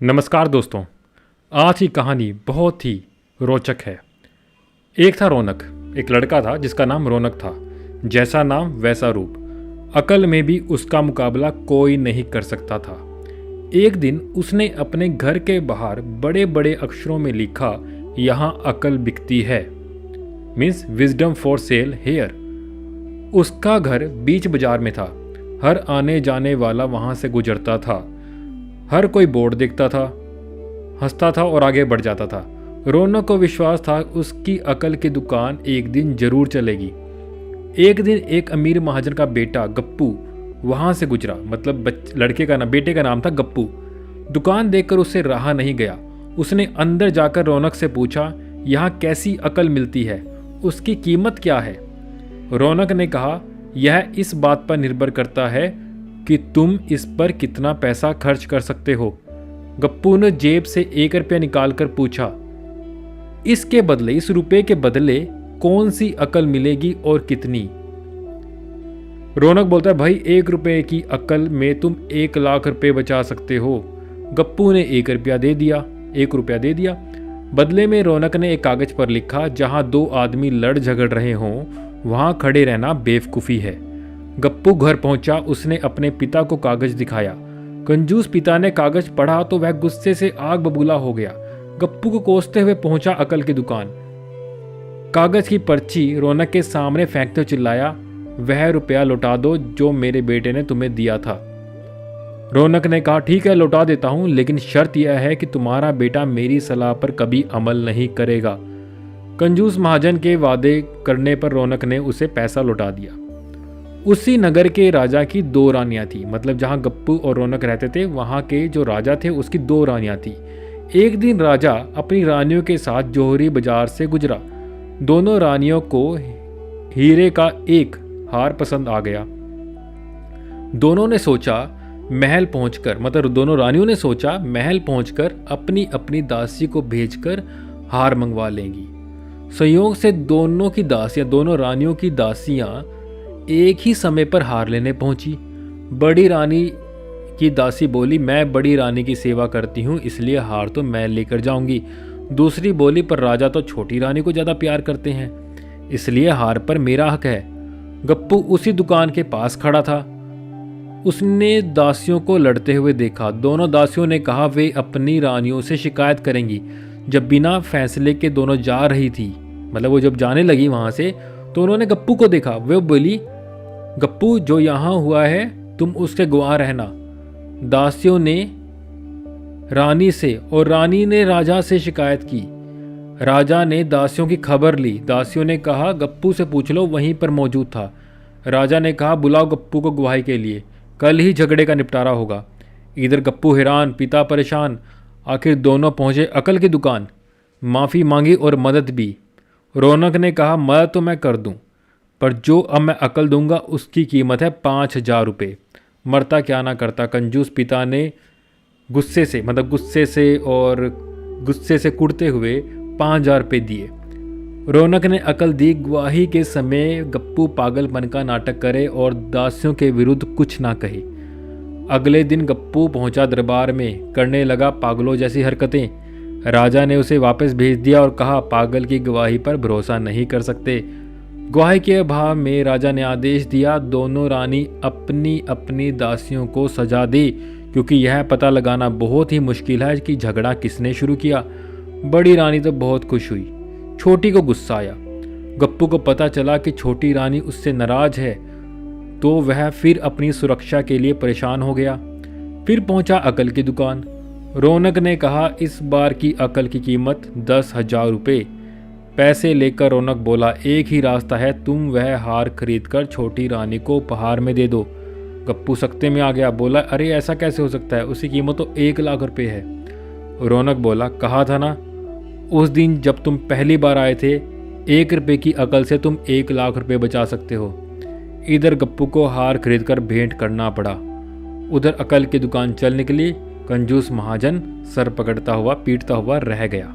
नमस्कार दोस्तों। आज की कहानी बहुत ही रोचक है। एक था रौनक। एक लड़का था जिसका नाम रौनक था। जैसा नाम वैसा रूप। अकल में भी उसका मुकाबला कोई नहीं कर सकता था। एक दिन उसने अपने घर के बाहर बड़े बड़े अक्षरों में लिखा, यहाँ अकल बिकती है, means wisdom for sale here. उसका घर बीच बाजार में था। हर आने जाने वाला वहां से गुजरता था। हर कोई बोर्ड देखता था, हंसता था और आगे बढ़ जाता था। रौनक को विश्वास था उसकी अकल की दुकान एक दिन जरूर चलेगी। एक दिन एक अमीर महाजन का बेटा गप्पू वहां से गुजरा। मतलब बेटे का नाम था गप्पू। दुकान देखकर उससे रहा नहीं गया। उसने अंदर जाकर रौनक से पूछा, यहाँ कैसी अकल मिलती है, उसकी कीमत क्या है? रौनक ने कहा, यह इस बात पर निर्भर करता है कि तुम इस पर कितना पैसा खर्च कर सकते हो। गप्पू ने जेब से 1 रुपया निकालकर पूछा, इस रुपए के बदले कौन सी अकल मिलेगी और कितनी? रौनक बोलता है, भाई 1 रुपए की अकल में तुम 1 लाख रुपए बचा सकते हो। गप्पू ने 1 रुपया दे दिया। बदले में रौनक ने एक कागज पर लिखा, जहां 2 आदमी लड़ झगड़ रहे हों वहां खड़े रहना बेवकूफ़ी है। गप्पू घर पहुंचा। उसने अपने पिता को कागज दिखाया। कंजूस पिता ने कागज पढ़ा तो वह गुस्से से आग बबूला हो गया। गप्पू को कोसते हुए पहुंचा अकल की दुकान। कागज की पर्ची रौनक के सामने फेंकते हुए चिल्लाया, वह रुपया लौटा दो जो मेरे बेटे ने तुम्हें दिया था। रौनक ने कहा, ठीक है लौटा देता हूं, लेकिन शर्त यह है कि तुम्हारा बेटा मेरी सलाह पर कभी अमल नहीं करेगा। कंजूस महाजन के वादे करने पर रौनक ने उसे पैसा लौटा दिया। उसी नगर के राजा की 2 रानियां थी। मतलब जहां गप्पू और रौनक रहते थे वहां के जो राजा थे उसकी 2 रानियां थी। एक दिन राजा अपनी रानियों के साथ जौहरी बाजार से गुजरा। दोनों रानियों को हीरे का एक हार पसंद आ गया। दोनों रानियों ने सोचा महल पहुंचकर अपनी अपनी दासी को भेजकर हार मंगवा लेंगी। संयोग से दोनों रानियों की दासियां एक ही समय पर हार लेने पहुंची। बड़ी रानी की दासी बोली, मैं बड़ी रानी की सेवा करती हूं, इसलिए हार तो मैं लेकर जाऊंगी। दूसरी बोली, पर राजा तो छोटी रानी को ज़्यादा प्यार करते हैं, इसलिए हार पर मेरा हक है। गप्पू उसी दुकान के पास खड़ा था। उसने दासियों को लड़ते हुए देखा। दोनों दासियों ने कहा वे अपनी रानियों से शिकायत करेंगी। जब बिना फैसले के दोनों जा रही थी, मतलब वो जब जाने लगी वहां से, तो उन्होंने गप्पू को देखा। वे बोली, गप्पू जो यहाँ हुआ है तुम उसके गवाह रहना। दासियों ने रानी से और रानी ने राजा से शिकायत की। राजा ने दासियों की खबर ली। दासियों ने कहा, गप्पू से पूछ लो, वहीं पर मौजूद था। राजा ने कहा, बुलाओ गप्पू को गवाही के लिए, कल ही झगड़े का निपटारा होगा। इधर गप्पू हैरान, पिता परेशान। आखिर दोनों पहुंचे अकल की दुकान। माफ़ी मांगी और मदद भी। रौनक ने कहा, मदद तो मैं कर दूं, पर जो अब मैं अकल दूंगा उसकी कीमत है 5,000 रुपये। मरता क्या ना करता। कंजूस पिता ने गुस्से से कुड़ते हुए 5,000 रुपये दिए। रौनक ने अकल दी। गवाही के समय गप्पू पागलपन का नाटक करे और दासियों के विरुद्ध कुछ ना कहे। अगले दिन गप्पू पहुंचा दरबार में, करने लगा पागलों जैसी हरकतें। राजा ने उसे वापस भेज दिया और कहा, पागल की गवाही पर भरोसा नहीं कर सकते। गवाही के अभाव में राजा ने आदेश दिया, दोनों रानी अपनी अपनी दासियों को सजा दे, क्योंकि यह पता लगाना बहुत ही मुश्किल है कि झगड़ा किसने शुरू किया। बड़ी रानी तो बहुत खुश हुई, छोटी को गुस्सा आया। गप्पू को पता चला कि छोटी रानी उससे नाराज है, तो वह फिर अपनी सुरक्षा के लिए परेशान हो गया। फिर पहुंचा अकल की दुकान। रौनक ने कहा, इस बार की अकल की कीमत 10,000 रुपये। पैसे लेकर रौनक बोला, एक ही रास्ता है, तुम वह हार खरीदकर छोटी रानी को उपहार में दे दो। गप्पू सख्ते में आ गया, बोला, अरे ऐसा कैसे हो सकता है, उसकी कीमत तो 1 लाख रुपये है। रौनक बोला, कहा था ना उस दिन जब तुम पहली बार आए थे, 1 रुपये की अकल से तुम 1 लाख रुपये बचा सकते हो। इधर गप्पू को हार खरीदकर भेंट करना पड़ा, उधर अकल की दुकान चल निकली। कंजूस महाजन सर पकड़ता हुआ पीटता हुआ रह गया।